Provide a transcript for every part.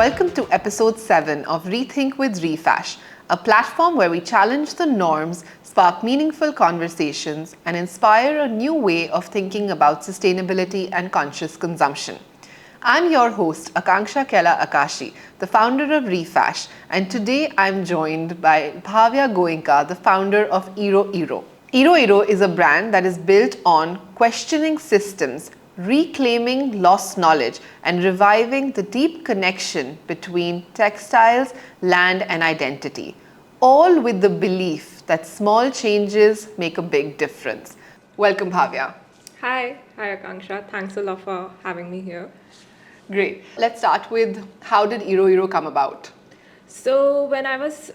Welcome to episode 7 of Rethink with Refash, a platform where we challenge the norms, spark meaningful conversations, and inspire a new way of thinking about sustainability and conscious consumption. I'm your host, Akanksha Kela Akashi, the founder of Refash, and today I'm joined by Bhaavya Goenka, the founder of IRO IRO. IRO IRO is a brand that is built on questioning systems, reclaiming lost knowledge, and reviving the deep connection between textiles, land, and identity, all with the belief that small changes make a big difference. Welcome, Bhavya. Hi Akanksha. Thanks a lot for having me here. Great. Let's start with how did IRO IRO come about? So when I was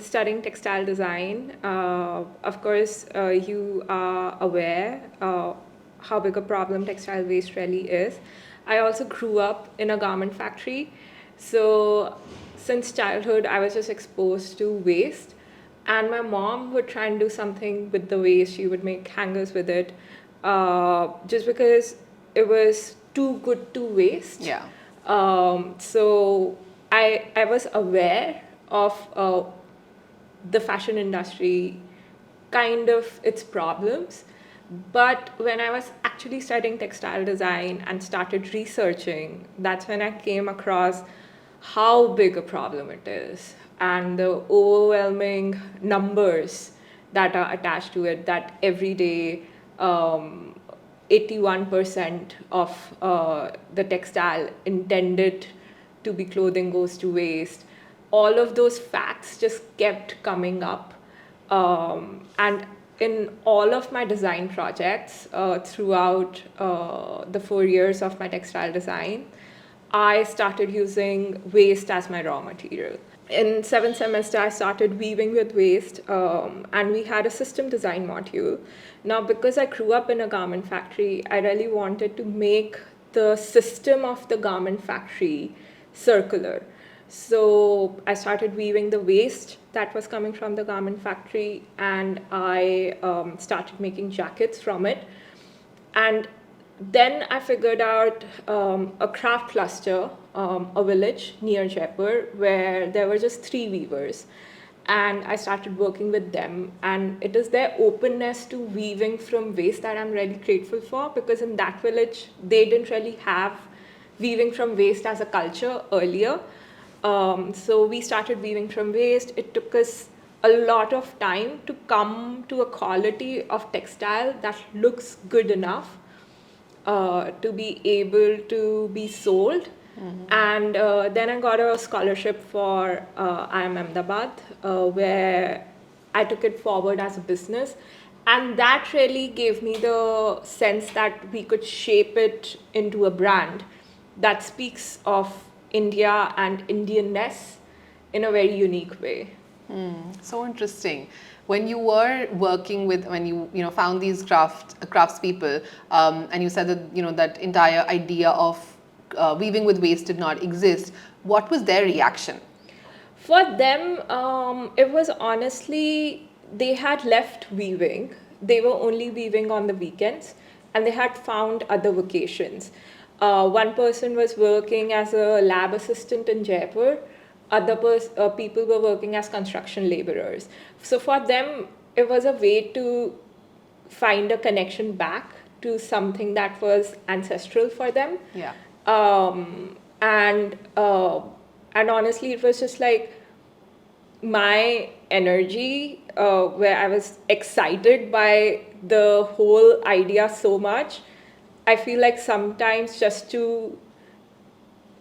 studying textile design, of course, you are aware how big a problem textile waste really is. I also grew up in a garment factory. So since childhood, I was just exposed to waste. And my mom would try and do something with the waste. She would make hangers with it just because it was too good to waste. Yeah. So I was aware of the fashion industry, kind of its problems. But when I was actually studying textile design and started researching, that's when I came across how big a problem it is and the overwhelming numbers that are attached to it, that every day 81% of the textile intended to be clothing goes to waste. All of those facts just kept coming up. And in all of my design projects throughout the 4 years of my textile design, I started using waste as my raw material. In 7th semester, I started weaving with waste, and we had a system design module. Now, because I grew up in a garment factory, I really wanted to make the system of the garment factory circular. So I started weaving the waste that was coming from the garment factory, and I started making jackets from it. And then I figured out a craft cluster, a village near Jaipur, where there were just 3 weavers. And I started working with them. And it is their openness to weaving from waste that I'm really grateful for, because in that village, they didn't really have weaving from waste as a culture earlier. So we started weaving from waste. It took us a lot of time to come to a quality of textile that looks good enough to be able to be sold. Mm-hmm. And then I got a scholarship for IIM Ahmedabad, where I took it forward as a business. And that really gave me the sense that we could shape it into a brand that speaks of India and Indianness in a very unique way. So interesting. When you were working with, when you found these craftspeople, and you said that that entire idea of weaving with waste did not exist, what was their reaction? For them, it was honestly, they had left weaving. They were only weaving on the weekends, and they had found other vocations. One person was working as a lab assistant in Jaipur. Other people were working as construction laborers. So for them, it was a way to find a connection back to something that was ancestral for them. Yeah. And honestly, it was just like my energy, where I was excited by the whole idea so much. I feel like sometimes just to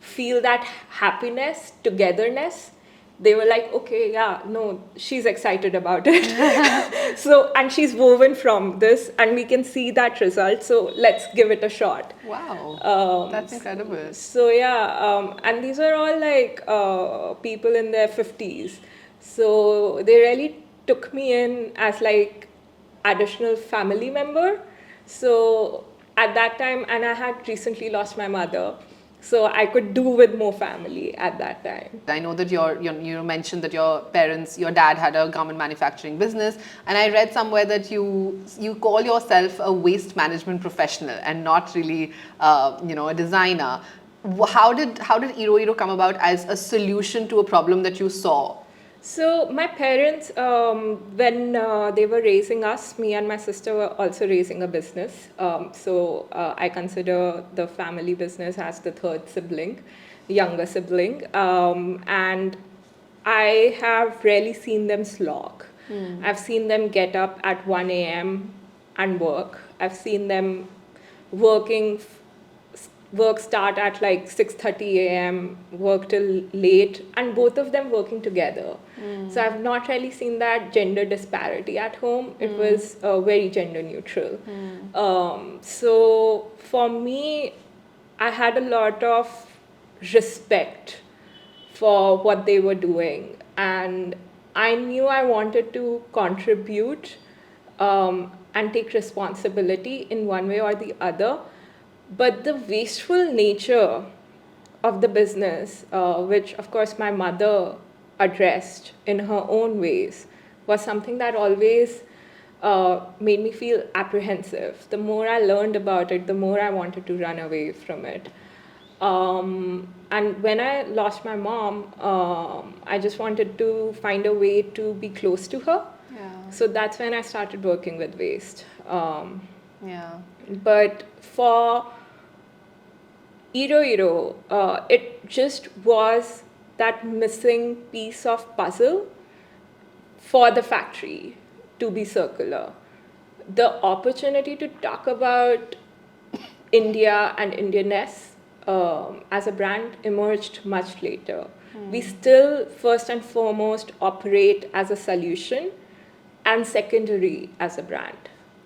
feel that happiness, togetherness, they were like, okay, yeah, no, she's excited about it. So, and she's woven from this, and we can see that result. So let's give it a shot. Wow, that's incredible. So yeah, and these are all like people in their 50s. So they really took me in as like additional family member. So at that time, and I had recently lost my mother, so I could do with more family at that time. I know that you mentioned that your dad had a garment manufacturing business, and I read somewhere that you call yourself a waste management professional and not really a designer. How did IRO IRO come about as a solution to a problem that you saw? So my parents, when they were raising us, me and my sister were also raising a business. I consider the family business as the third sibling, younger sibling, and I have rarely seen them slog. I've seen them get up at 1 a.m. and work. I've seen them working work start at like 6:30 a.m., work till late, and both of them working together. So I've not really seen that gender disparity at home. It was very gender neutral. So for me, I had a lot of respect for what they were doing, and I knew I wanted to contribute and take responsibility in one way or the other. But the wasteful nature of the business, which of course my mother addressed in her own ways, was something that always made me feel apprehensive. The more I learned about it, the more I wanted to run away from it. And when I lost my mom, I just wanted to find a way to be close to her. Yeah. So that's when I started working with waste. Yeah. But for IRO IRO, it just was that missing piece of puzzle for the factory to be circular. The opportunity to talk about India and Indianness as a brand emerged much later. We still, first and foremost, operate as a solution and secondary as a brand.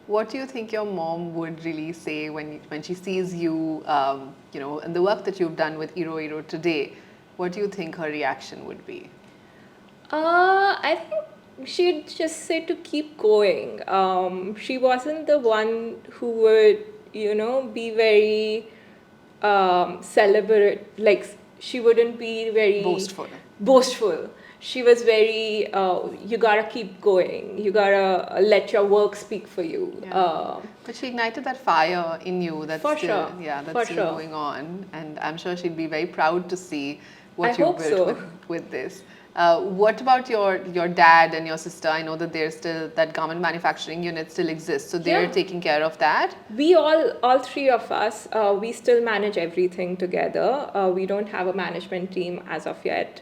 What do you think your mom would really say when she sees you, and the work that you've done with IRO IRO today? What do you think her reaction would be? I think she'd just say to keep going. She wasn't the one who would, be very celebrate. Like she wouldn't be very boastful. She was very, you gotta keep going. You gotta let your work speak for you. Yeah. But she ignited that fire in you that's For still, sure. yeah, that's For still sure. going on. And I'm sure she'd be very proud to see what I you hope built so. with this. What about your dad and your sister? I know that there's still, that garment manufacturing unit still exists. So they're Yeah. taking care of that. We all three of us, we still manage everything together. We don't have a management team as of yet.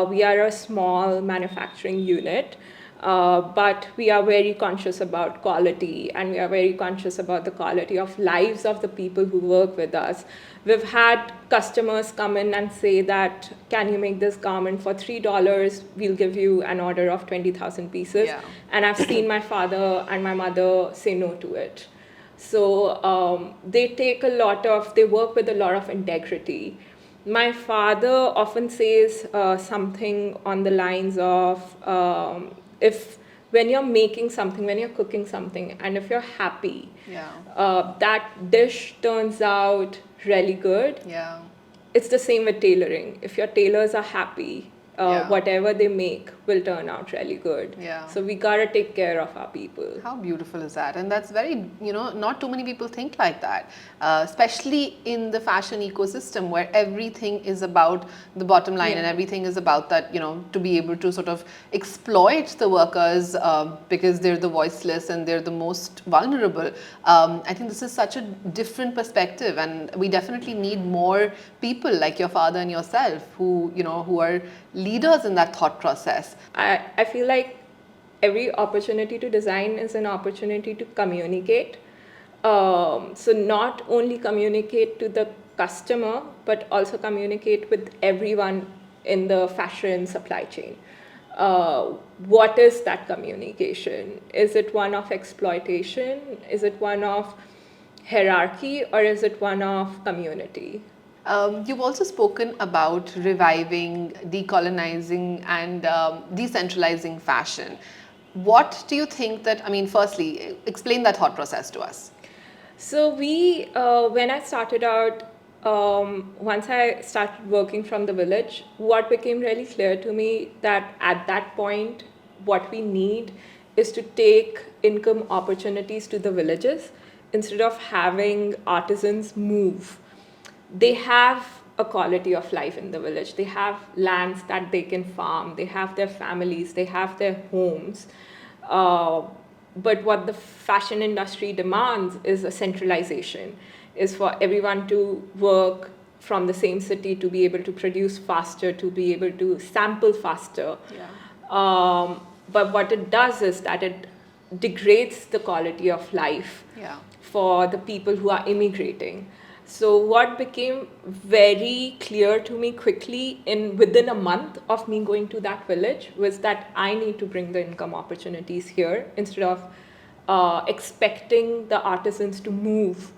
We are a small manufacturing unit, but we are very conscious about quality, and we are very conscious about the quality of lives of the people who work with us. We've had customers come in and say that, can you make this garment for $3? We'll give you an order of 20,000 pieces. Yeah. And I've seen my father and my mother say no to it. So they work with a lot of integrity. My father often says something on the lines of, if when you're making something, when you're cooking something, and if you're happy, that dish turns out really good. Yeah. It's the same with tailoring. If your tailors are happy, whatever they make will turn out really good. Yeah. So we gotta take care of our people. How beautiful is that? And that's very, not too many people think like that, especially in the fashion ecosystem where everything is about the bottom line and everything is about that, to be able to sort of exploit the workers because they're the voiceless and they're the most vulnerable. I think this is such a different perspective, and we definitely need more people like your father and yourself who are leaders in that thought process. I feel like every opportunity to design is an opportunity to communicate. So not only communicate to the customer, but also communicate with everyone in the fashion supply chain. What is that communication? Is it one of exploitation? Is it one of hierarchy? Or is it one of community? You've also spoken about reviving, decolonizing, and decentralizing fashion. What do you think that, firstly, explain that thought process to us. So when I started out, once I started working from the village, what became really clear to me that at that point, what we need is to take income opportunities to the villages instead of having artisans move. they have a quality of life in the village. They have lands that they can farm, they have their families, they have their homes. Uh, but what the fashion industry demands is a centralization, is for everyone to work from the same city, to be able to produce faster, to be able to sample faster. Yeah. But what it does is that it degrades the quality of life Yeah. for the people who are immigrating. So what became very clear to me quickly within a month of me going to that village was that I need to bring the income opportunities here instead of expecting the artisans to move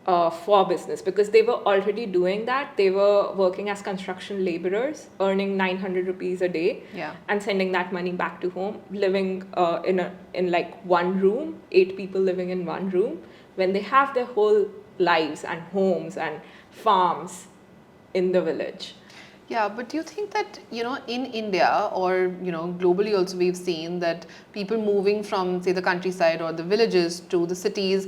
for business, because they were already doing that. They were working as construction laborers, earning 900 rupees a day, Yeah. and sending that money back to home, living in like one room, 8 people living in one room, when they have their whole lives and homes and farms in the village. Yeah, but do you think that, in India or, globally also we've seen that people moving from, say, the countryside or the villages to the cities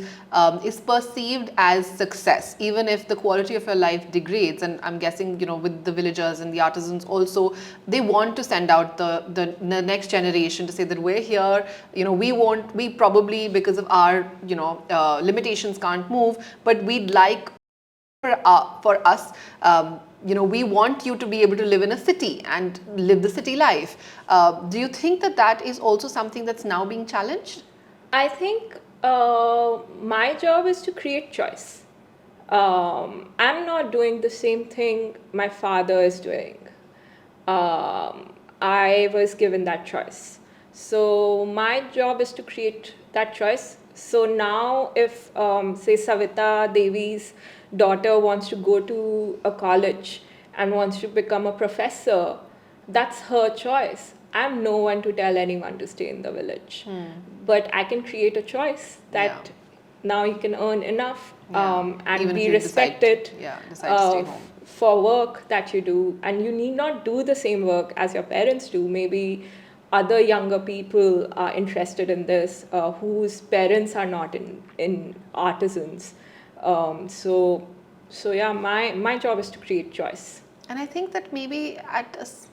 is perceived as success, even if the quality of your life degrades. And I'm guessing, with the villagers and the artisans also, they want to send out the next generation to say that we're here, we probably, because of our, limitations can't move, but we'd like for us, we want you to be able to live in a city and live the city life. Do you think that that is also something that's now being challenged? I think my job is to create choice. I'm not doing the same thing my father is doing. I was given that choice. So my job is to create that choice. So now if, say, Savita Devi's daughter wants to go to a college and wants to become a professor, that's her choice. I'm no one to tell anyone to stay in the village. But I can create a choice that now you can earn enough and Even if be you respected decide to stay home. for work that you do. And you need not do the same work as your parents do. Maybe other younger people are interested in this whose parents are not in artisans. So yeah, my job is to create choice. And I think that maybe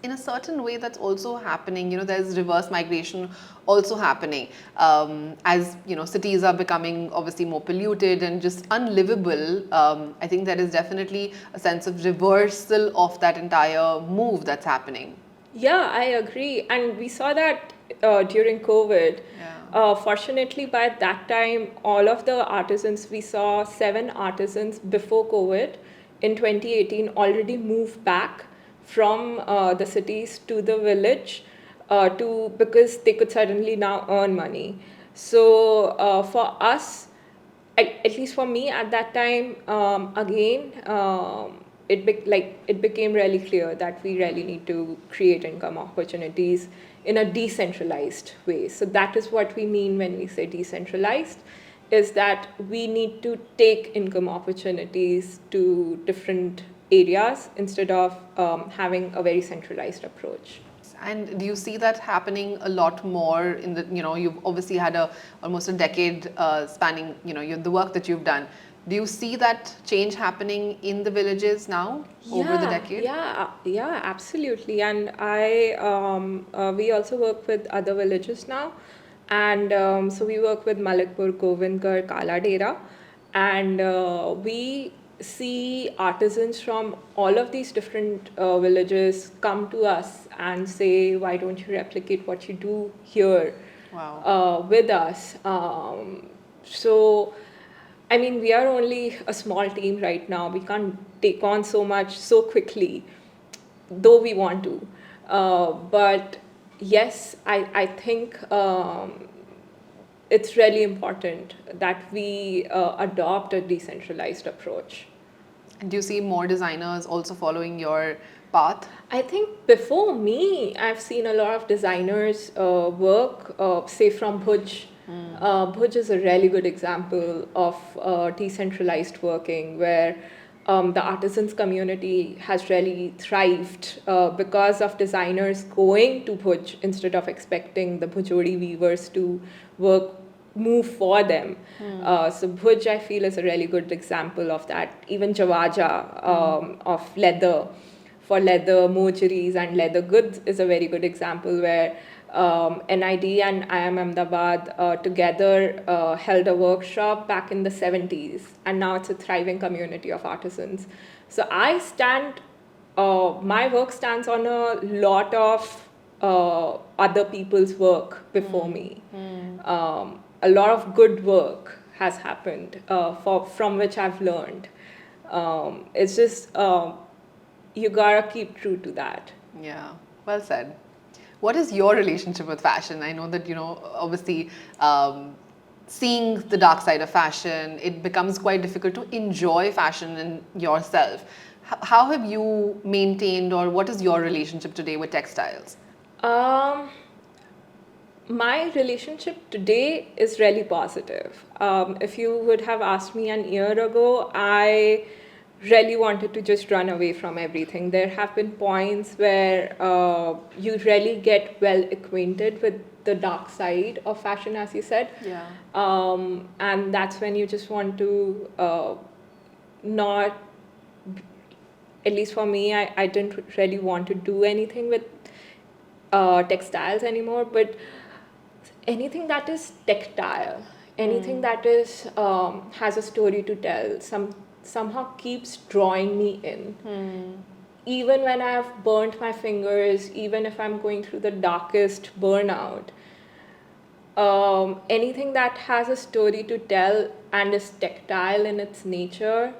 in a certain way that's also happening. There's reverse migration also happening as cities are becoming obviously more polluted and just unlivable. I think there is definitely a sense of reversal of that entire move that's happening. Yeah, I agree. And we saw that during COVID. Fortunately, by that time, all of the artisans, we saw 7 artisans before COVID in 2018 already moved back from the cities to the village because they could suddenly now earn money. So for us, at least for me at that time, again, it became really clear that we really need to create income opportunities in a decentralized way. So that is what we mean when we say decentralized, is that we need to take income opportunities to different areas instead of having a very centralized approach. And do you see that happening a lot more in the, you've obviously had almost a decade spanning, the work that you've done. Do you see that change happening in the villages now over the decade? Yeah, absolutely. And we also work with other villages now. And so we work with Malikpur, Govinkar, Kala Dera, and we see artisans from all of these different villages come to us and say, why don't you replicate what you do here with us? So, I mean, we are only a small team right now. We can't take on so much so quickly, though we want to. But yes, I think it's really important that we adopt a decentralized approach. And do you see more designers also following your path? I think before me, I've seen a lot of designers work, say from Bhuj. Bhuj is a really good example of decentralized working where the artisans community has really thrived because of designers going to Bhuj instead of expecting the Bhujodi weavers to work move for them. So Bhuj, I feel, is a really good example of that. Even Jawaja of leather, for leather mojeries and leather goods, is a very good example where NID and IIM Ahmedabad together held a workshop back in the 70s, and now it's a thriving community of artisans. So my work stands on a lot of other people's work before me. A lot of good work has happened from which I've learned. It's just you gotta keep true to that. Yeah, well said. What is your relationship with fashion? I know that, obviously, seeing the dark side of fashion, it becomes quite difficult to enjoy fashion in yourself. How have you maintained, or what is your relationship today with textiles? My relationship today is really positive. If you would have asked me an year ago, I really wanted to just run away from everything. There have been points where you really get well acquainted with the dark side of fashion, as you said. Yeah. And that's when you just want to not, at least for me, I didn't really want to do anything with textiles anymore, but anything that is tactile, anything that is has a story to tell, somehow keeps drawing me in. Even when I've burnt my fingers, even if I'm going through the darkest burnout, anything that has a story to tell and is tactile in its nature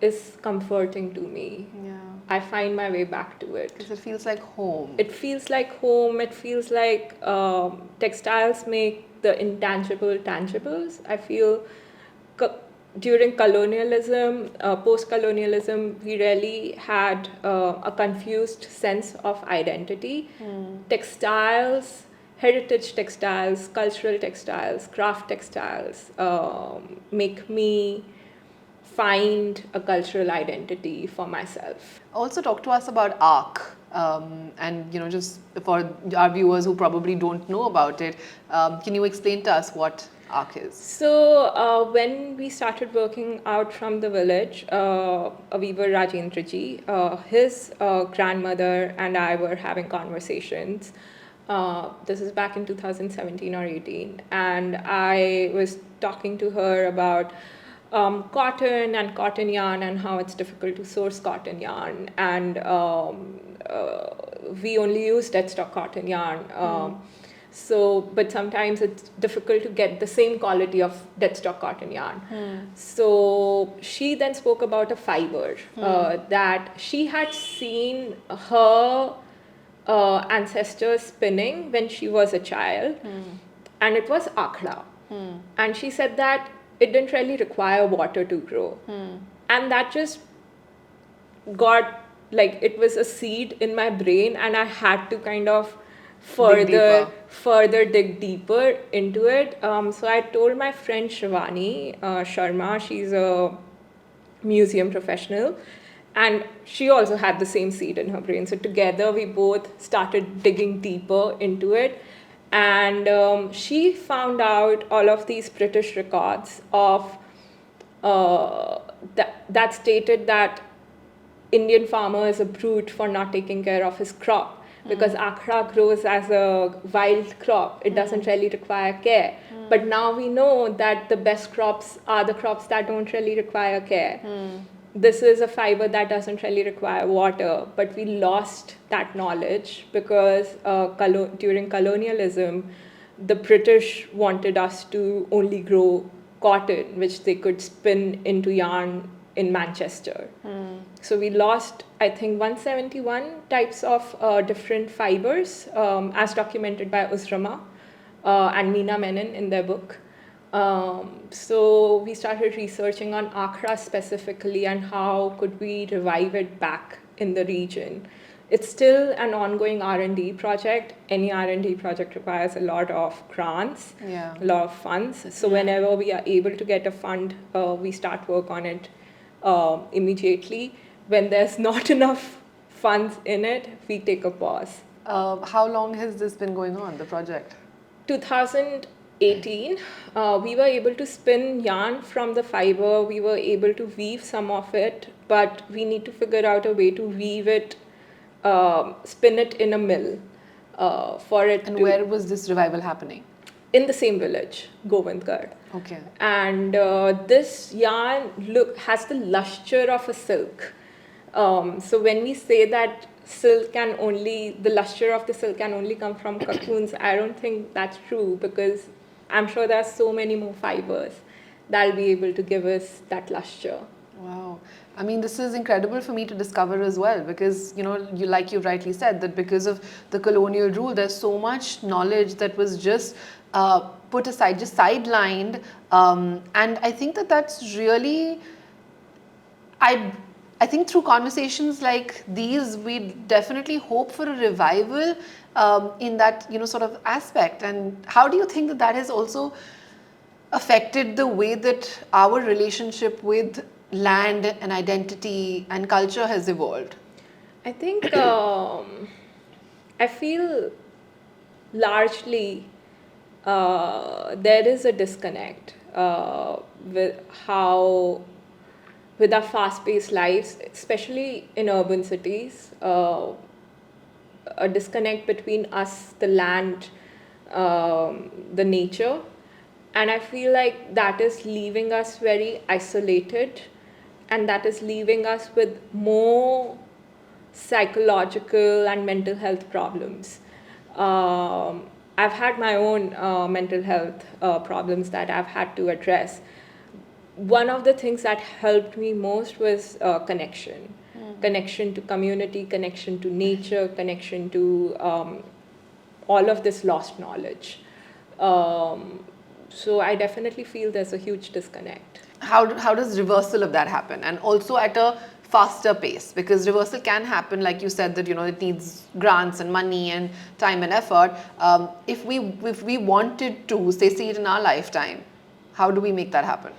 is comforting to me. Yeah. I find my way back to it. Because it feels like home. It feels like home. It feels like textiles make the intangible tangibles. I feel during colonialism, post-colonialism, we really had a confused sense of identity. Textiles, heritage textiles, cultural textiles, craft textiles make me find a cultural identity for myself. Also, talk to us about ARC. And just for our viewers who probably don't know about it, can you explain to us what ARC is? So when we started working out from the village, a weaver, Rajendra ji, his grandmother and I were having conversations. This is back in 2017 or 18, and I was talking to her about cotton and cotton yarn and how it's difficult to source cotton yarn, and we only use deadstock cotton yarn. But sometimes it's difficult to get the same quality of deadstock cotton yarn. So she then spoke about a fiber that she had seen her ancestors spinning when she was a child, and it was akhda. And she said that it didn't really require water to grow. And that just got, like, it was a seed in my brain, and I had to kind of further dig deeper into it. So I told my friend Shivani Sharma, she's a museum professional, and she also had the same seed in her brain. So together we both started digging deeper into it. And she found out all of these British records of that stated that Indian farmer is a brute for not taking care of his crop, because akhda grows as a wild crop. It doesn't really require care. But now we know that the best crops are the crops that don't really require care. This is a fiber that doesn't really require water, but we lost that knowledge because during colonialism, the British wanted us to only grow cotton, which they could spin into yarn in Manchester. So we lost, I think, 171 types of different fibers, as documented by Usrama and Meena Menon in their book. So we started researching on akhda specifically and how could we revive it back in the region. It's still an ongoing R&D project. Any R&D project requires a lot of grants, a lot of funds. So whenever we are able to get a fund, we start work on it immediately. When there's not enough funds in it, we take a pause. How long has this been going on, the project? 18, we were able to spin yarn from the fiber. We were able to weave some of it, but we need to figure out a way to weave it, spin it in a mill for it And to. where was this revival happening? In the same village, Govindgarh. Okay. And this yarn has the luster of a silk. So when we say that the luster of the silk can only come from cocoons, I don't think that's true, because I'm sure there are so many more fibers that'll be able to give us that luster. Wow. I mean, this is incredible for me to discover as well, because, like you rightly said, that because of the colonial rule, there's so much knowledge that was just put aside, just sidelined. And I think that that's really, I think through conversations like these, we definitely hope for a revival in that, sort of aspect. And how do you think that that has also affected the way that our relationship with land and identity and culture has evolved? I think I feel largely there is a disconnect with our fast-paced lives, especially in urban cities, a disconnect between us, the land, the nature. And I feel like that is leaving us very isolated, and that is leaving us with more psychological and mental health problems. I've had my own mental health problems that I've had to address. One of the things that helped me most was connection. Connection to community, connection to nature, connection to all of this lost knowledge. So I definitely feel there's a huge disconnect. How does reversal of that happen? And also at a faster pace, because reversal can happen, like you said, that it needs grants and money and time and effort. If we wanted to, say, see it in our lifetime, how do we make that happen?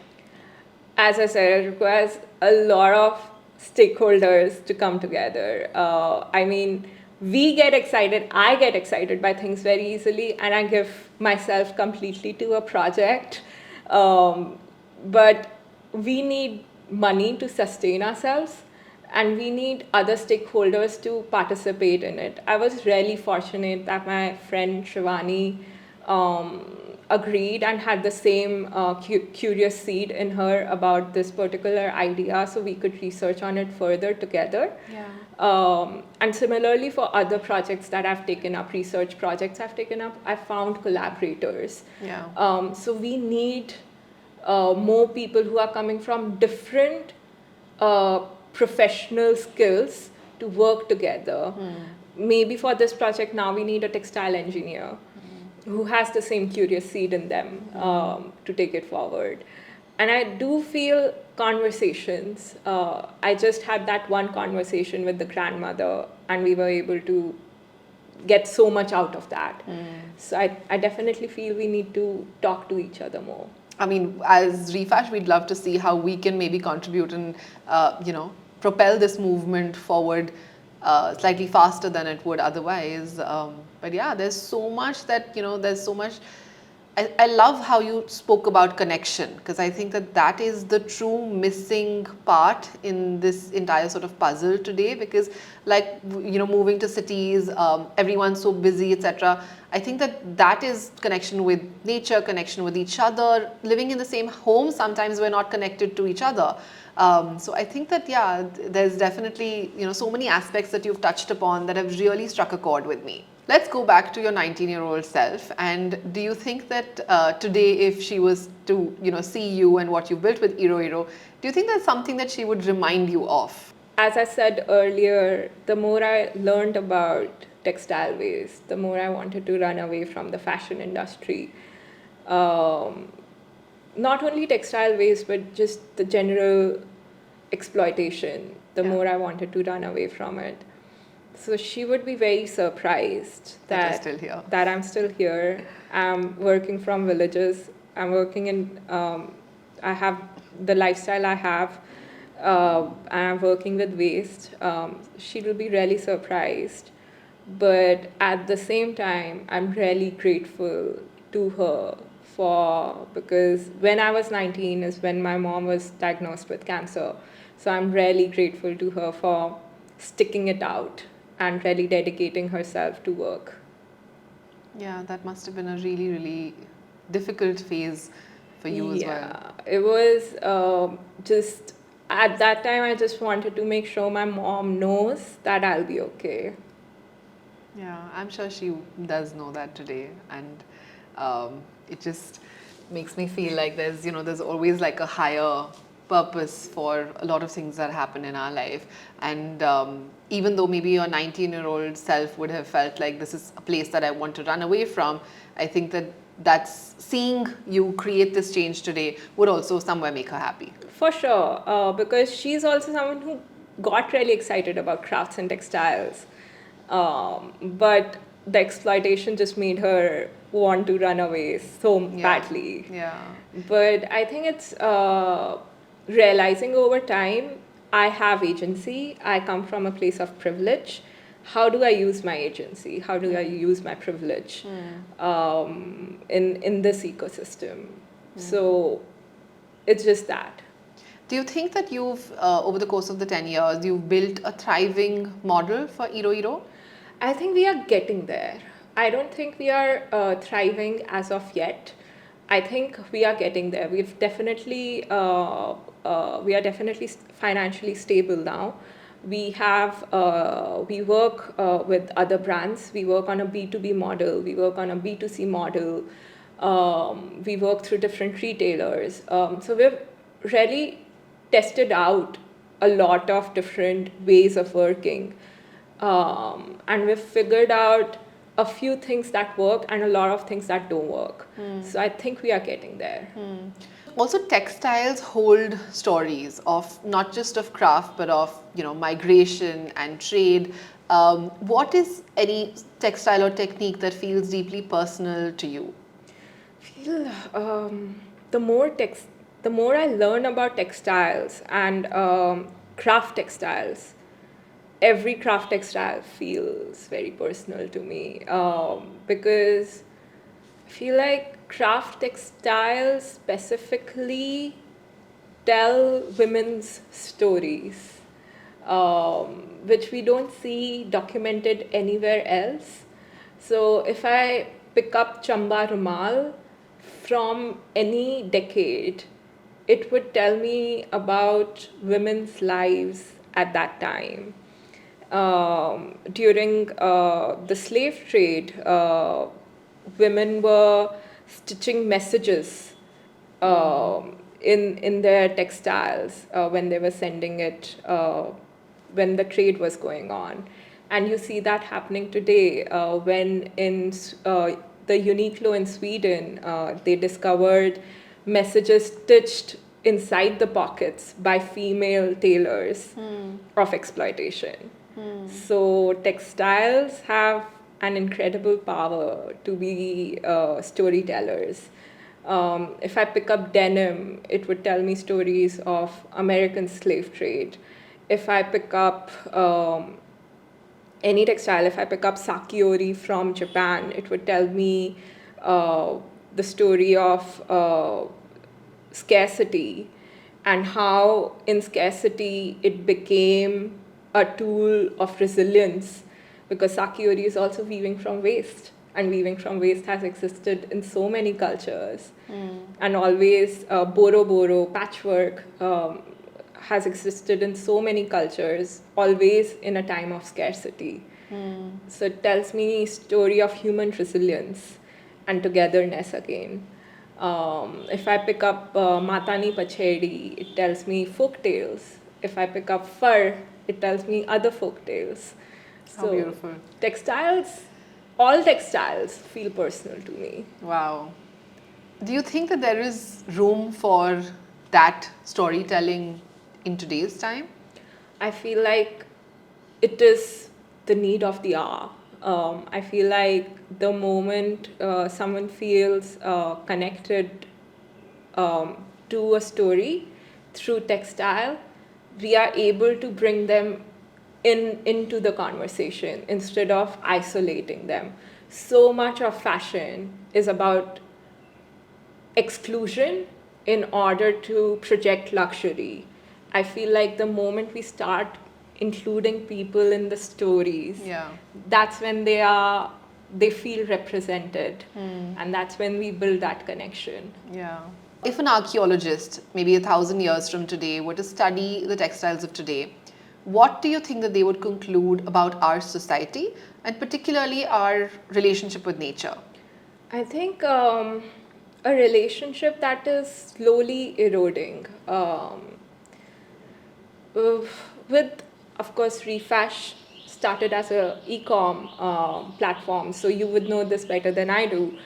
As I said, it requires a lot of stakeholders to come together. I mean, I get excited by things very easily, and I give myself completely to a project. But we need money to sustain ourselves, and we need other stakeholders to participate in it. I was really fortunate that my friend Shivani agreed and had the same curious seed in her about this particular idea, so we could research on it further together. Yeah. And similarly, for other projects that I've taken up, research projects I've taken up, I've found collaborators. Yeah. So we need more people who are coming from different professional skills to work together. Maybe for this project now we need a textile engineer who has the same curious seed in them to take it forward. And I do feel conversations. I just had that one conversation with the grandmother, and we were able to get so much out of that. So I definitely feel we need to talk to each other more. I mean, as Refash, we'd love to see how we can maybe contribute and, propel this movement forward slightly faster than it would otherwise. But yeah, there's so much that, there's so much. I love how you spoke about connection, because I think that that is the true missing part in this entire sort of puzzle today, because like, moving to cities, everyone's so busy, etc. I think that that is connection with nature, connection with each other. Living in the same home, sometimes we're not connected to each other. So I think that, yeah, there's definitely, so many aspects that you've touched upon that have really struck a chord with me. Let's go back to your 19-year-old self. And do you think that today, if she was to, see you and what you built with IRO IRO, do you think that's something that she would remind you of? As I said earlier, the more I learned about textile waste, the more I wanted to run away from the fashion industry. Not only textile waste, but just the general exploitation, the more I wanted to run away from it. So she would be very surprised that I'm still here. I'm working from villages. I'm working in, I have the lifestyle I have, and I'm working with waste. She will be really surprised. But at the same time, I'm really grateful to her because when I was 19 is when my mom was diagnosed with cancer. So I'm really grateful to her for sticking it out and really dedicating herself to work. Yeah, that must have been a really, really difficult phase for you as well. Yeah, it was just at that time, I just wanted to make sure my mom knows that I'll be okay. Yeah, I'm sure she does know that today, and it just makes me feel like there's always like a higher purpose for a lot of things that happen in our life. And even though maybe your 19-year-old self would have felt like this is a place that I want to run away from, I think that's seeing you create this change today would also somewhere make her happy. For sure, because she's also someone who got really excited about crafts and textiles. But the exploitation just made her want to run away so badly. Yeah. But I think it's realizing over time, I have agency. I come from a place of privilege. How do I use my agency? How do I use my privilege in this ecosystem? So it's just that. Do you think that you've, over the course of the 10 years, you've built a thriving model for IRO IRO? I think we are getting there. I don't think we are thriving as of yet. I think we are getting there. We are definitely financially stable now. We work with other brands. We work on a B2B model. We work on a B2C model. We work through different retailers. So we've really tested out a lot of different ways of working. And we've figured out a few things that work and a lot of things that don't work. So I think we are getting there. Also, textiles hold stories of not just of craft, but of migration and trade. What is any textile or technique that feels deeply personal to you? I feel the more I learn about textiles and craft textiles, every craft textile feels very personal to me because I feel like craft textiles specifically tell women's stories, which we don't see documented anywhere else. So if I pick up Chamba Rumal from any decade, it would tell me about women's lives at that time. During the slave trade, women were stitching messages in their textiles when they were sending it when the trade was going on. And you see that happening today when in the Uniqlo in Sweden, they discovered messages stitched inside the pockets by female tailors of exploitation. So textiles have an incredible power to be storytellers. If I pick up denim, it would tell me stories of American slave trade. If I pick up any textile, if I pick up sakiori from Japan, it would tell me the story of scarcity and how in scarcity it became a tool of resilience, because sakiori is also weaving from waste, and weaving from waste has existed in so many cultures. And always boro patchwork has existed in so many cultures, always in a time of scarcity. So it tells me a story of human resilience and togetherness again. If I pick up Matani Pachedi, it tells me folk tales. If I pick up fur, it tells me other folk tales. How beautiful. All textiles feel personal to me. Wow. Do you think that there is room for that storytelling in today's time? I feel like it is the need of the hour. I feel like the moment someone feels connected to a story through textile, we are able to bring them into the conversation instead of isolating them. So much of fashion is about exclusion in order to project luxury. I feel like the moment we start including people in the stories, that's when they feel represented, and that's when we build that connection. Yeah. If an archaeologist, maybe 1,000 years from today, were to study the textiles of today, what do you think that they would conclude about our society and particularly our relationship with nature? I think a relationship that is slowly eroding. With, of course, Refash started as a e-com platform, so you would know this better than I do.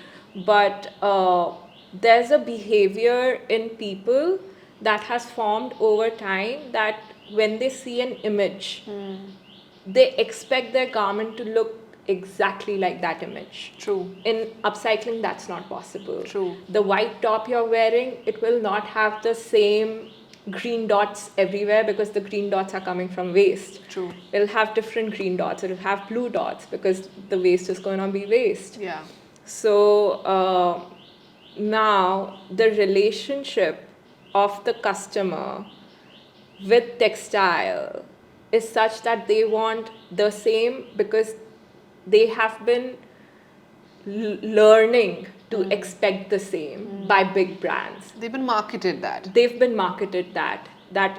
But there's a behavior in people that has formed over time that when they see an image, they expect their garment to look exactly like that image. True. In upcycling, that's not possible. True. The white top you're wearing, it will not have the same green dots everywhere because the green dots are coming from waste. True. It'll have different green dots. It'll have blue dots because the waste is going to be waste. Yeah. So now the relationship of the customer with textile is such that they want the same because they have been learning to expect the same by big brands. They've been marketed that. They've been marketed that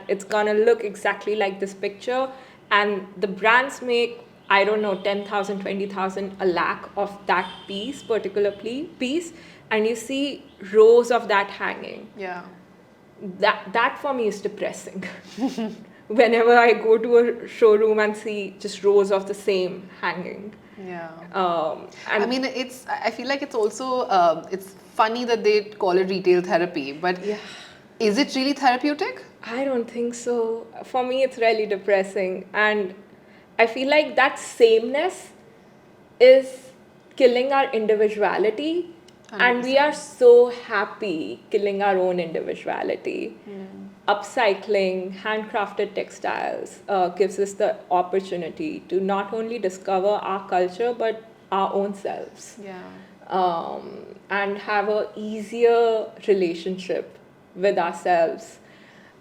it's gonna look exactly like this picture, and the brands make, I don't know, 10,000, 20,000, a lakh of that piece, particular piece, and you see rows of that hanging. Yeah. That for me is depressing. Whenever I go to a showroom and see just rows of the same hanging. Yeah. And I mean, I feel like it's also, it's funny that they call it retail therapy, but is it really therapeutic? I don't think so. For me, it's really depressing. And I feel like that sameness is killing our individuality. 100%. And we are so happy killing our own individuality. Upcycling, handcrafted textiles gives us the opportunity to not only discover our culture but our own selves. Yeah. And have an easier relationship with ourselves.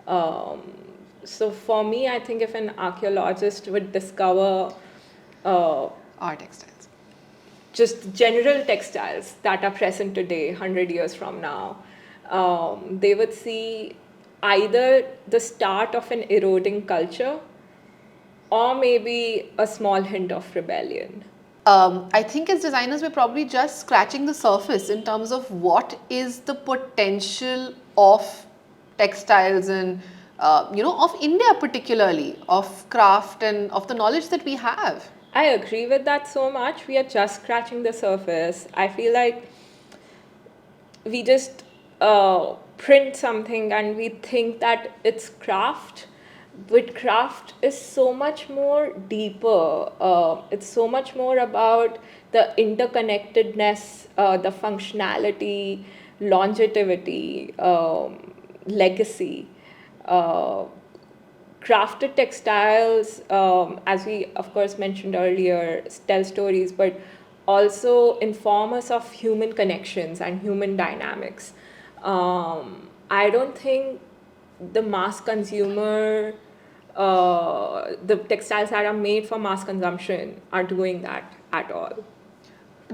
So for me, I think if an archaeologist would discover Our textiles. just general textiles that are present today, 100 years from now, they would see either the start of an eroding culture or maybe a small hint of rebellion. I think as designers, we're probably just scratching the surface in terms of what is the potential of textiles and, of India particularly, of craft and of the knowledge that we have. I agree with that so much. We are just scratching the surface. I feel like we just print something and we think that it's craft, but craft is so much more deeper. It's so much more about the interconnectedness, the functionality, longevity, legacy. Crafted textiles, as we of course mentioned earlier, tell stories, but also inform us of human connections and human dynamics. I don't think the mass consumer, the textiles that are made for mass consumption are doing that at all.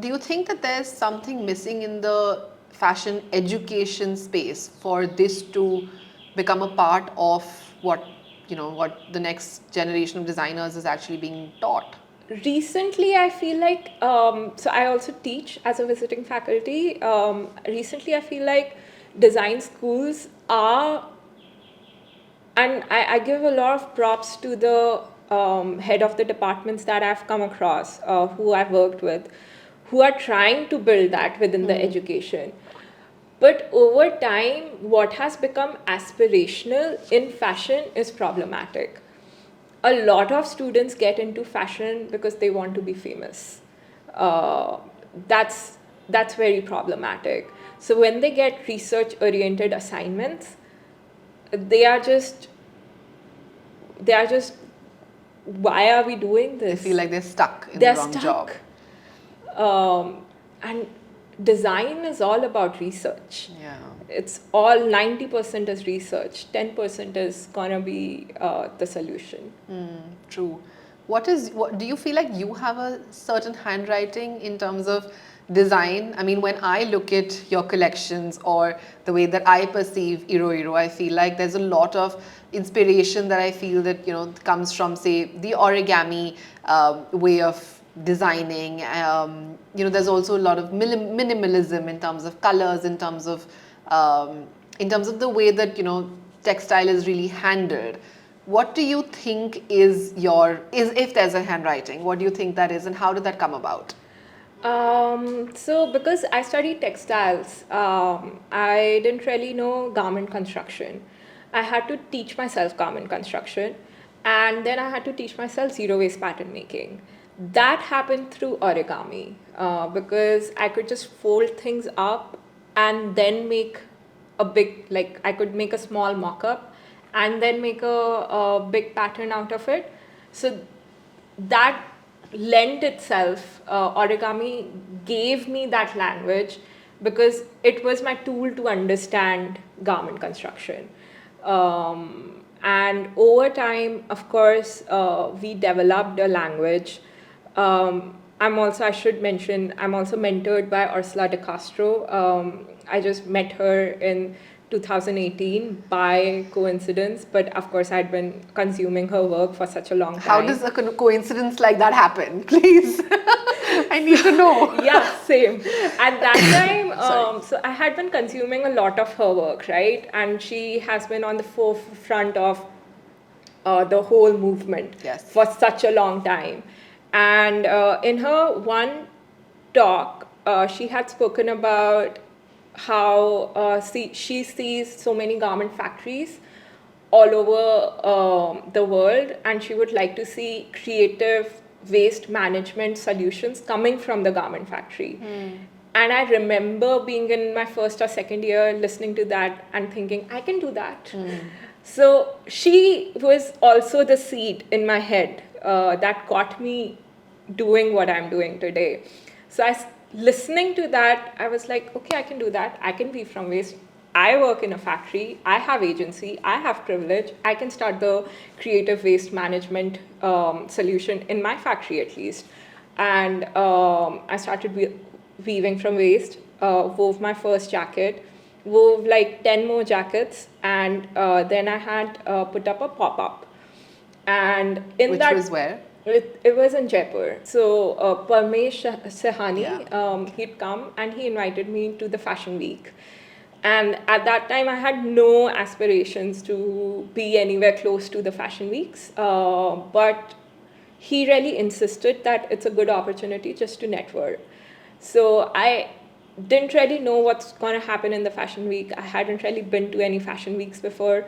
Do you think that there's something missing in the fashion education space for this to become a part of what the next generation of designers is actually being taught? Recently, I feel like, so I also teach as a visiting faculty. Recently, I feel like design schools are, and I give a lot of props to the head of the departments that I've come across, who I've worked with, who are trying to build that within the education. But over time, what has become aspirational in fashion is problematic. A lot of students get into fashion because they want to be famous. That's very problematic. So when they get research-oriented assignments, they are just, why are we doing this? They feel like they're stuck in the wrong job. And design is all about research. Yeah. It's all 90% is research, 10% is gonna be the solution. True. What do you feel like you have a certain handwriting in terms of design? I mean, when I look at your collections or the way that I perceive IRO IRO, I feel like there's a lot of inspiration that I feel that, comes from, say, the origami way of designing. There's also a lot of minimalism in terms of colors, in terms of the way that, textile is really handled. What do you think is if there's a handwriting, what do you think that is, and how did that come about? So because I studied textiles, I didn't really know garment construction. I had to teach myself garment construction, and then I had to teach myself zero waste pattern making. That happened through origami, because I could just fold things up and then make I could make a small mock-up and then make a big pattern out of it. So that lent itself, origami gave me that language because it was my tool to understand garment construction. And over time, of course, we developed a language. I should mention, I'm also mentored by Ursula de Castro. I just met her in 2018 by coincidence, but of course I'd been consuming her work for such a long time. How does a coincidence like that happen? Please, I need to know. Yeah, same. At that time, so I had been consuming a lot of her work, right? And she has been on the forefront of the whole movement for such a long time. And in her one talk, she had spoken about how she sees so many garment factories all over the world, and she would like to see creative waste management solutions coming from the garment factory. And I remember being in my first or second year listening to that and thinking, I can do that. So she was also the seed in my head that got me doing what I'm doing today. So listening to that, I was like, okay, I can do that. I can weave from waste. I work in a factory. I have agency. I have privilege. I can start the creative waste management solution in my factory at least. And I started weaving from waste, wove my first jacket, wove like 10 more jackets, and then I had put up a pop-up. And Which was where? It was in Jaipur. So Parmesh Sehani, he'd come and he invited me to the fashion week. And at that time, I had no aspirations to be anywhere close to the fashion weeks. But he really insisted that it's a good opportunity just to network. So I didn't really know what's going to happen in the fashion week. I hadn't really been to any fashion weeks before.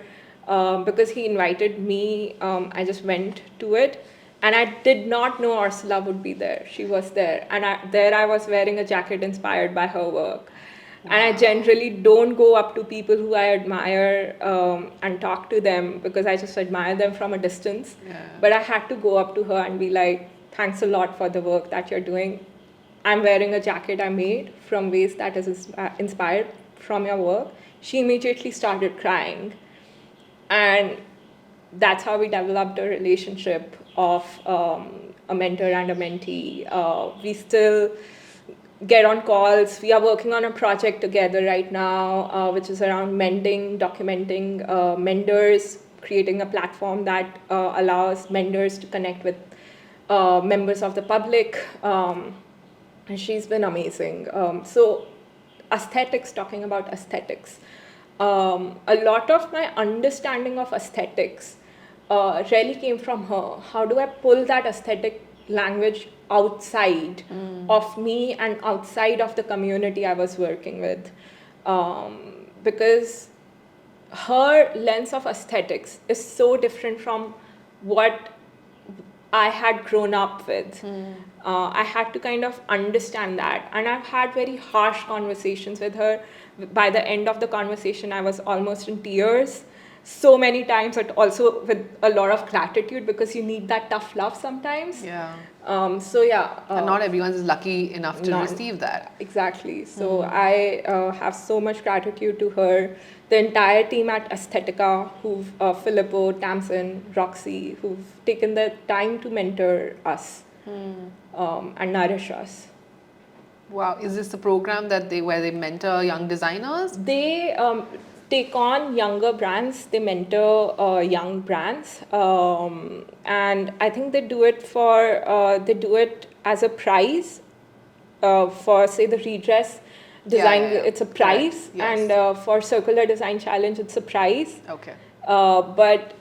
Because he invited me, I just went to it. And I did not know Ursula would be there. She was there. And I was wearing a jacket inspired by her work. Wow. And I generally don't go up to people who I admire and talk to them because I just admire them from a distance. But I had to go up to her and be like, thanks a lot for the work that you're doing. I'm wearing a jacket I made from waste that is inspired from your work. She immediately started crying. And that's how we developed a relationship of a mentor and a mentee. We still get on calls. We are working on a project together right now, which is around documenting menders, creating a platform that allows menders to connect with members of the public. And she's been amazing. So talking about aesthetics. A lot of my understanding of aesthetics really came from her. How do I pull that aesthetic language outside of me and outside of the community I was working with? Because her lens of aesthetics is so different from what I had grown up with. I had to kind of understand that. And I've had very harsh conversations with her. By the end of the conversation, I was almost in tears. so many times, but also with a lot of gratitude, because you need that tough love sometimes. Yeah. So yeah. And not everyone is lucky enough to Not- receive that. Exactly. So I have so much gratitude to her, the entire team at Aesthetica, Filippo, Tamsin, Roxy, who've taken the time to mentor us and nourish us. Wow. Is this the program that where they mentor young designers? They take on younger brands, they mentor young brands, and I think they do it as a prize for, say, the redress design. Yeah. It's a prize. Correct. Yes. And for circular design challenge, it's a prize. Okay. But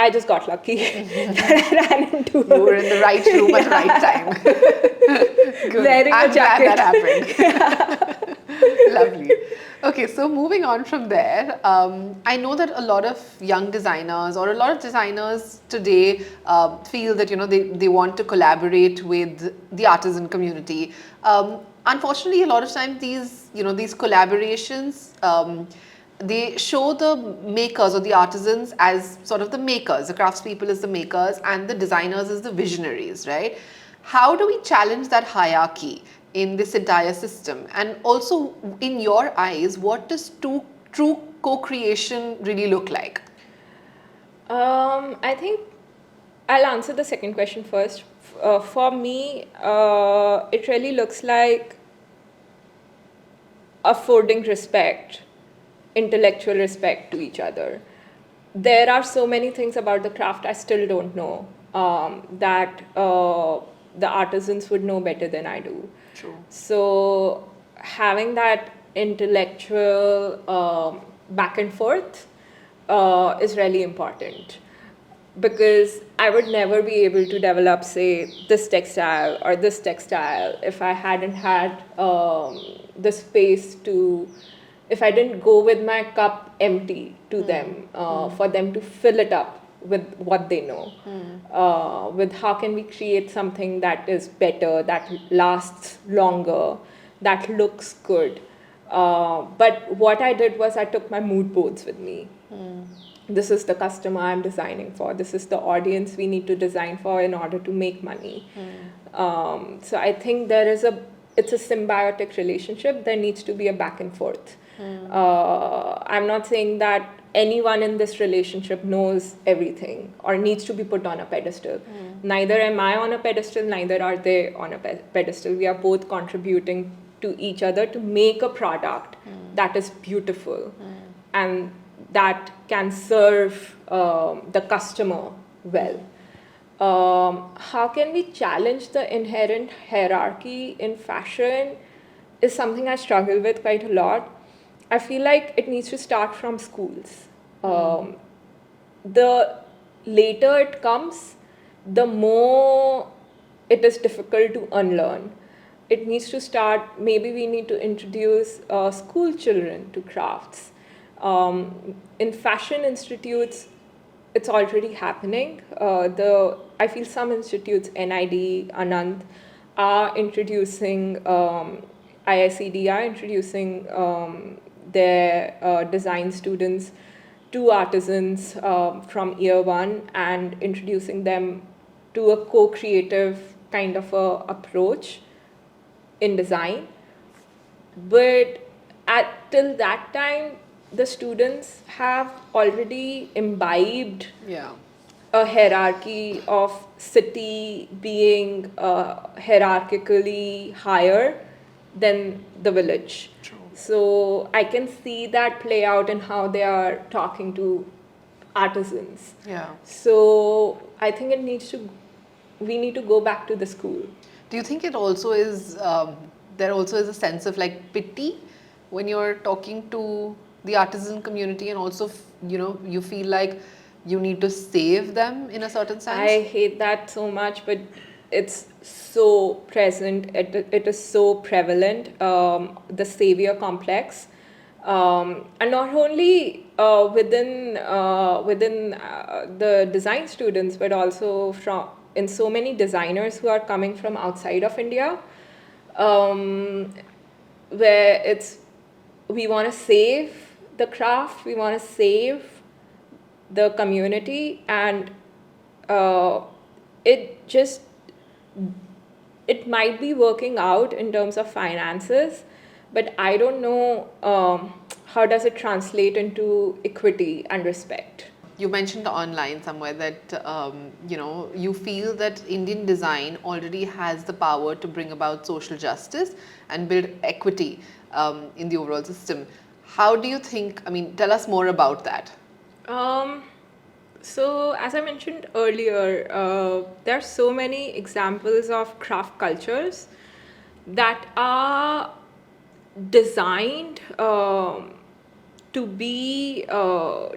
I just got lucky that I ran into You were in the right room at the right time. Good. Wearing I'm a jacket. glad that happened. Lovely. Okay, so moving on from there, I know that a lot of young designers or a lot of designers today feel that they want to collaborate with the artisan community. Unfortunately, a lot of times these collaborations. They show the makers or the artisans as sort of the makers, the craftspeople as the makers, and the designers as the visionaries, right? How do we challenge that hierarchy in this entire system? And also, in your eyes, what does true co-creation really look like? I think I'll answer the second question first. For me, it really looks like affording respect, intellectual respect to each other. There are so many things about the craft I still don't know that the artisans would know better than I do. True. So having that intellectual back and forth is really important, because I would never be able to develop, say, this textile or this textile if I hadn't had the space to, if I didn't go with my cup empty to them, for them to fill it up with what they know, with how can we create something that is better, that lasts longer, that looks good. But what I did was I took my mood boards with me. This is the customer I'm designing for. This is the audience we need to design for in order to make money. So I think it's a symbiotic relationship. There needs to be a back and forth. I'm not saying that anyone in this relationship knows everything or needs to be put on a pedestal. Neither am I on a pedestal, neither are they on a pedestal. We are both contributing to each other to make a product that is beautiful and that can serve the customer well. How can we challenge the inherent hierarchy in fashion is something I struggle with quite a lot. I feel like it needs to start from schools. The later it comes, the more it is difficult to unlearn. It needs to start, maybe we need to introduce school children to crafts. In fashion institutes, it's already happening. I feel some institutes, NID, Anand, are introducing, IICD are introducing their design students to artisans from year one and introducing them to a co-creative kind of a approach in design. But till that time, the students have already imbibed a hierarchy of city being hierarchically higher than the village. True. So I can see that play out in how they are talking to artisans. Yeah. So I think we need to go back to the school. Do you think it also is, there also is a sense of like pity when you're talking to the artisan community, and also, you feel like you need to save them in a certain sense? I hate that so much, but it's so present. It is so prevalent, the savior complex. And not only within the design students, but also in so many designers who are coming from outside of India, where we want to save the craft, we want to save the community, and uh, it just it might be working out in terms of finances, but I don't know how does it translate into equity and respect. You mentioned online somewhere that you feel that Indian design already has the power to bring about social justice and build equity in the overall system. How do you think? I mean, tell us more about that. Um, so, as I mentioned earlier, there are so many examples of craft cultures that are designed to be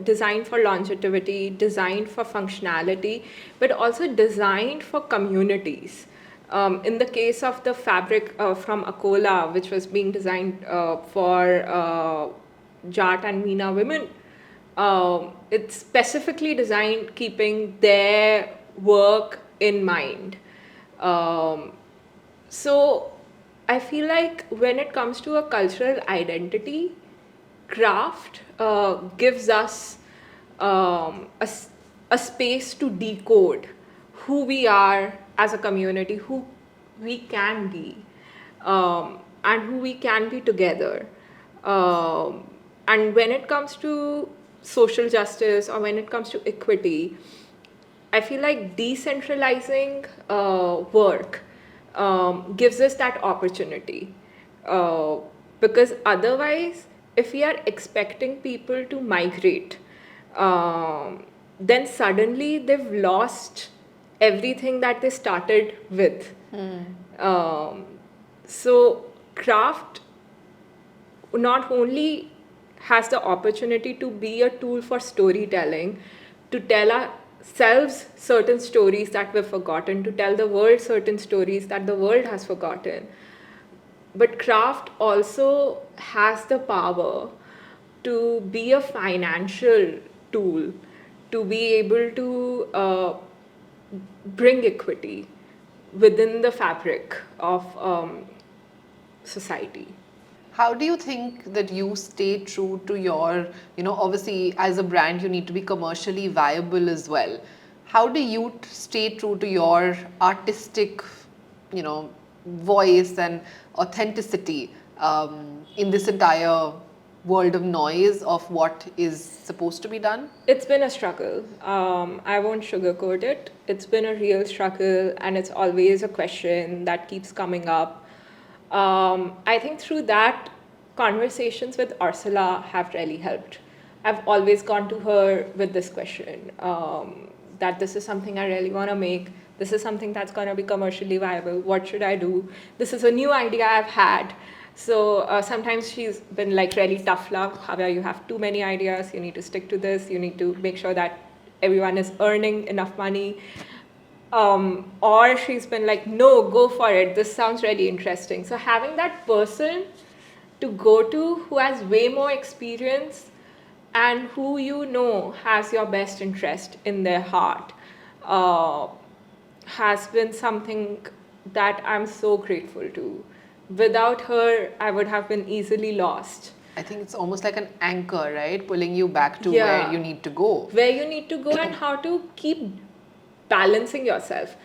designed for longevity, designed for functionality, but also designed for communities. In the case of the fabric from Akola, which was being designed for Jat and Meena women, it's specifically designed keeping their work in mind. Um, so I feel like when it comes to a cultural identity, craft gives us a space to decode who we are as a community, who we can be, and who we can be together. And when it comes to social justice or when it comes to equity, I feel like decentralizing work gives us that opportunity. Uh, because otherwise, if we are expecting people to migrate, then suddenly they've lost everything that they started with. Um, so, craft not only has the opportunity to be a tool for storytelling, to tell ourselves certain stories that we've forgotten, to tell the world certain stories that the world has forgotten, but craft also has the power to be a financial tool, to be able to bring equity within the fabric of society. How do you think that you stay true to your, obviously as a brand you need to be commercially viable as well. How do you stay true to your artistic, voice and authenticity in this entire world of noise of what is supposed to be done? It's been a struggle. I won't sugarcoat it. It's been a real struggle, and it's always a question that keeps coming up. I think through that, conversations with Ursula have really helped. I've always gone to her with this question, that this is something I really want to make. This is something that's going to be commercially viable. What should I do? This is a new idea I've had. So sometimes she's been like really tough love. Bhaavya, you have too many ideas. You need to stick to this. You need to make sure that everyone is earning enough money. Or she's been like, no, go for it. This sounds really interesting. So having that person to go to who has way more experience and who has your best interest in their heart has been something that I'm so grateful to. Without her, I would have been easily lost. I think it's almost like an anchor, right? Pulling you back to Yeah. where you need to go. Where you need to go and how to keep balancing yourself.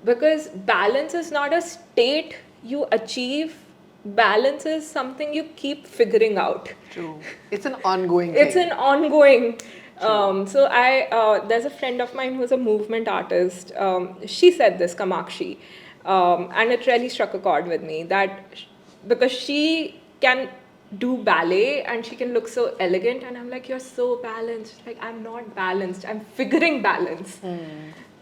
Because balance is not a state you achieve, balance is something you keep figuring out. True. It's an ongoing thing. It's an ongoing. So there's a friend of mine who's a movement artist. She said this, Kamakshi, and it really struck a chord with me because she can do ballet and she can look so elegant, and I'm like, you're so balanced. Like, I'm not balanced. I'm figuring balance.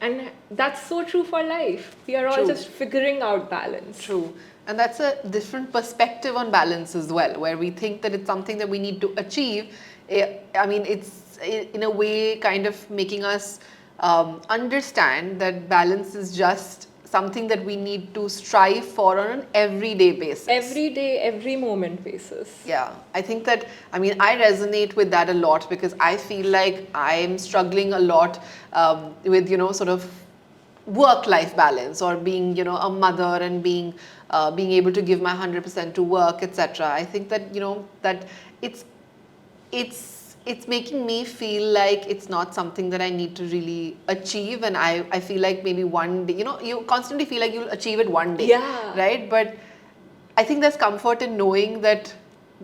And that's so true for life. We are all True. just figuring out balance. True. And that's a different perspective on balance as well, where we think that it's something that we need to achieve. I mean, it's in a way kind of making us understand that balance is just something that we need to strive for on an everyday basis. Every day, every moment basis. Yeah, I think that, I resonate with that a lot because I feel like I'm struggling a lot with, sort of work-life balance or being, a mother and being able to give my 100% to work, etc. I think that, that it's it's making me feel like it's not something that I need to really achieve, and I feel like maybe one day, you constantly feel like you'll achieve it one day, Yeah. right? But I think there's comfort in knowing that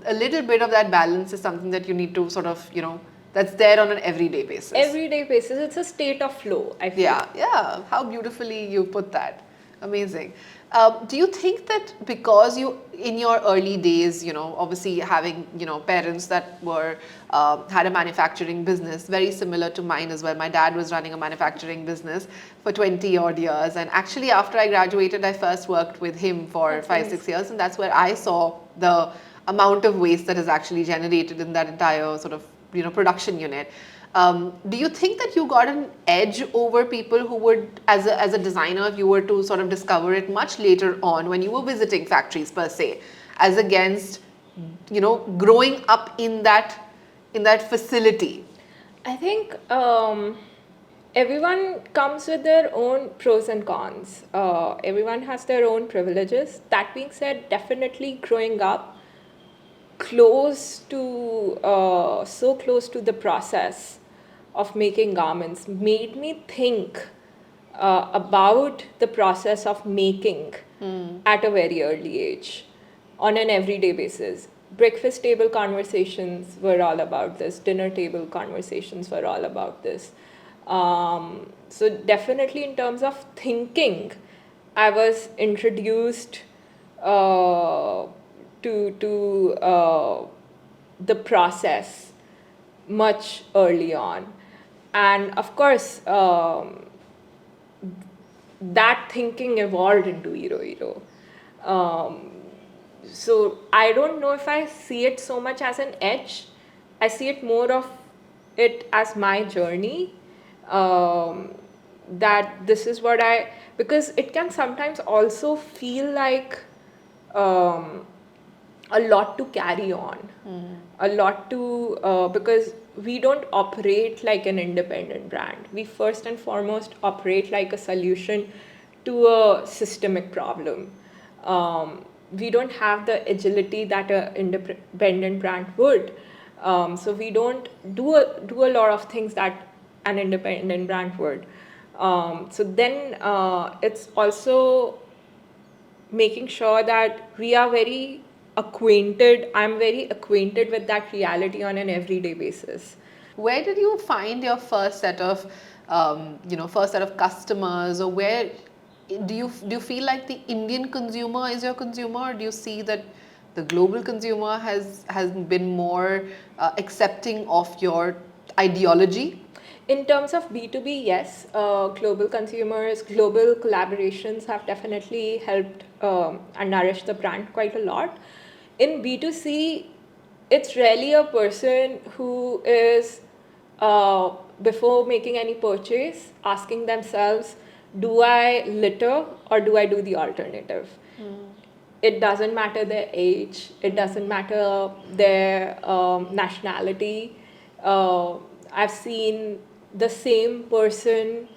a little bit of that balance is something that you need to sort of, that's there on an everyday basis. Everyday basis, it's a state of flow, I feel. Yeah, how beautifully you put that. Amazing. Do you think that because you, in your early days, obviously having, parents that were, had a manufacturing business, very similar to mine as well. My dad was running a manufacturing business for 20 odd years. And actually after I graduated, I first worked with him for 5-6 years. And that's where I saw the amount of waste that is actually generated in that entire sort of, production unit. Do you think that you got an edge over people who would, as a designer, if you were to sort of discover it much later on when you were visiting factories per se, as against, growing up in that facility? I think everyone comes with their own pros and cons. Everyone has their own privileges. That being said, definitely growing up so close to the process of making garments made me think about the process of making at a very early age on an everyday basis. Breakfast table conversations were all about this, dinner table conversations were all about this. So definitely in terms of thinking, I was introduced to the process much early on. And of course, that thinking evolved into IRO IRO. So I don't know if I see it so much as an edge. I see it more of it as my journey. That this is what because it can sometimes also feel like a lot to carry on, a lot to, because we don't operate like an independent brand. We first and foremost operate like a solution to a systemic problem. We don't have the agility that an independent brand would. So we don't do a lot of things that an independent brand would. So then it's also making sure that we are I'm very acquainted with that reality on an everyday basis. Where did you find your first set of, customers, or where do you feel like the Indian consumer is your consumer, or do you see that the global consumer has been more accepting of your ideology? In terms of B2B, yes, global consumers, global collaborations have definitely helped and nourished the brand quite a lot. In B2C, it's really a person who is, before making any purchase, asking themselves, do I litter or do I do the alternative? It doesn't matter their age, it doesn't matter their nationality. I've seen the same person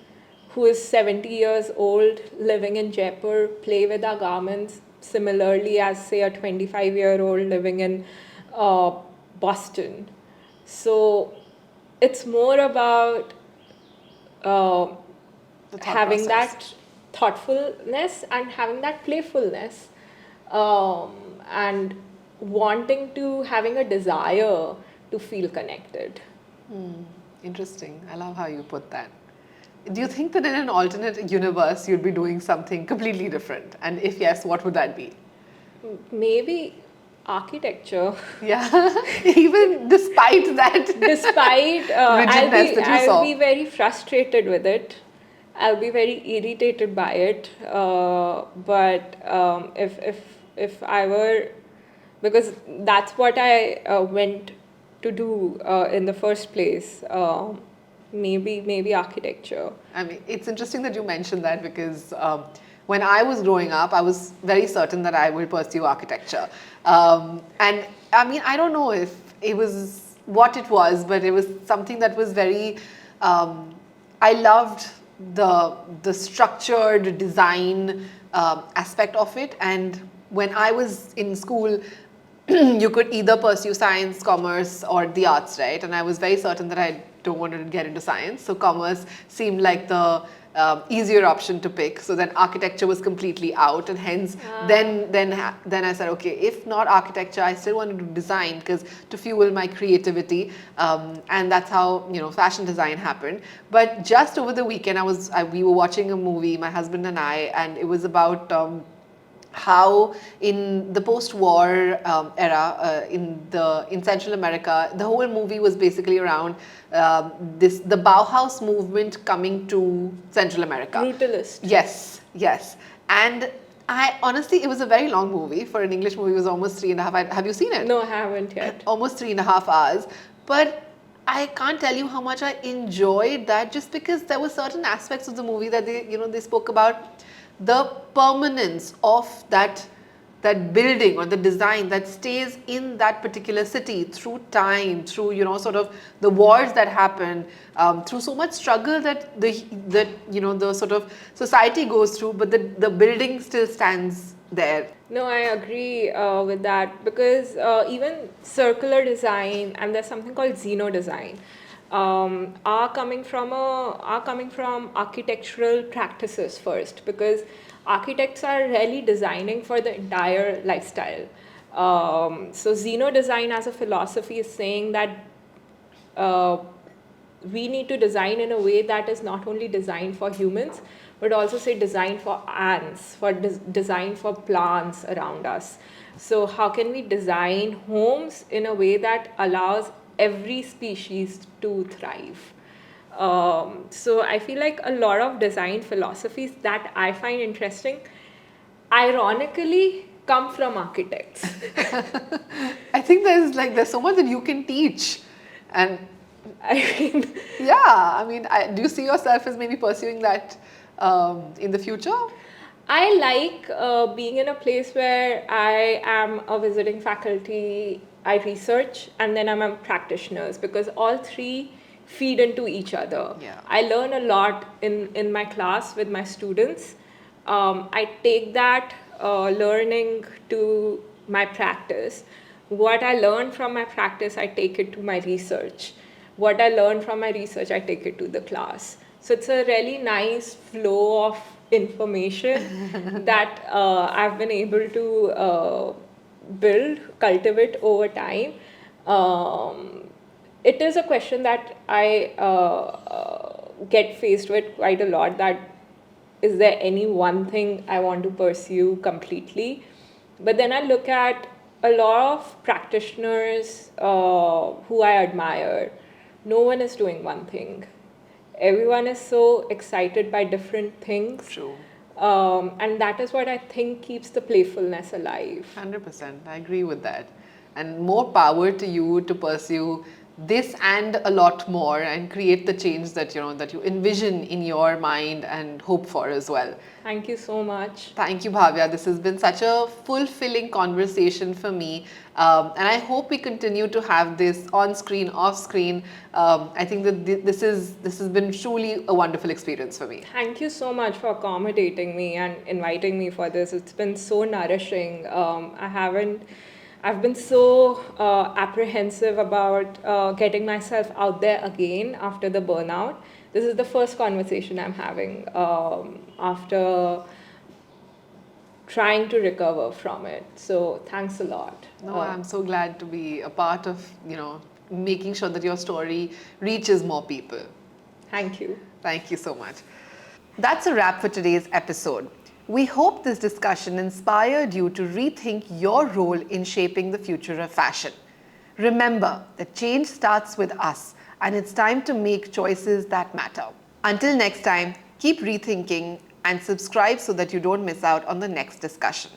who is 70 years old living in Jaipur play with our garments similarly as, say, a 25-year-old living in Boston. So it's more about having that thoughtfulness and having that playfulness, and having a desire to feel connected. Interesting. I love how you put that. Do you think that in an alternate universe you'd be doing something completely different? And if yes, what would that be? Maybe architecture. Yeah, even despite that. Despite, rigidness that you saw. I'll be very frustrated with it. I'll be very irritated by it. But if I were, because that's what I went to do in the first place. Maybe architecture. I mean, it's interesting that you mentioned that, because when I was growing up, I was very certain that I would pursue architecture. And I mean, I don't know if it was what it was, but it was something that was very, I loved the structured design aspect of it. And when I was in school, you could either pursue science, commerce, or the arts, right? And I was very certain that I don't want to get into science. So commerce seemed like the easier option to pick. So then architecture was completely out, and hence then I said, okay, if not architecture, I still want to do design because to fuel my creativity, and that's how fashion design happened. But just over the weekend, we were watching a movie, my husband and I, and it was about how in the post-war era in Central America, the whole movie was basically around the Bauhaus movement coming to Central America. Brutalist. Yes, yes. And I honestly, it was a very long movie. For an English movie, it was almost 3.5. Have you seen it? No, I haven't yet. Almost 3.5 hours. But I can't tell you how much I enjoyed that, just because there were certain aspects of the movie that they spoke about the permanence of that building or the design that stays in that particular city through time, through sort of the wars that happen, through so much struggle that the sort of society goes through, but the building still stands there. No, I agree with that, because even circular design, and there's something called xeno design, are coming from architectural practices first, because architects are really designing for the entire lifestyle. So xeno design as a philosophy is saying that we need to design in a way that is not only designed for humans, but also say design for ants, for design for plants around us. So how can we design homes in a way that allows every species to thrive? So I feel like a lot of design philosophies that I find interesting, ironically, come from architects. I think there's so much that you can teach, and I mean, do you see yourself as maybe pursuing that in the future? I like being in a place where I am a visiting faculty, I research, and then I'm a practitioner, because all three feed into each other. Yeah. I learn a lot in my class with my students. I take that learning to my practice. What I learn from my practice, I take it to my research. What I learn from my research, I take it to the class. So it's a really nice flow of information that I've been able to cultivate over time. It is a question that I get faced with quite a lot, that is there any one thing I want to pursue completely? But then I look at a lot of practitioners who I admire. No one is doing one thing. Everyone is so excited by different things. True. And that is what I think keeps the playfulness alive. 100%. I agree with that. And more power to you to pursue this and a lot more, and create the change that you envision in your mind and hope for as well. Thank you so much. Thank you, Bhaavya. This has been such a fulfilling conversation for me, and I hope we continue to have this on screen, off screen. I think that this has been truly a wonderful experience for me. Thank you so much for accommodating me and inviting me for this. It's been so nourishing. I've been so apprehensive about getting myself out there again after the burnout. This is the first conversation I'm having after trying to recover from it. So thanks a lot. No, I'm so glad to be a part of, making sure that your story reaches more people. Thank you. Thank you so much. That's a wrap for today's episode. We hope this discussion inspired you to rethink your role in shaping the future of fashion. Remember that change starts with us, and it's time to make choices that matter. Until next time, keep rethinking and subscribe so that you don't miss out on the next discussion.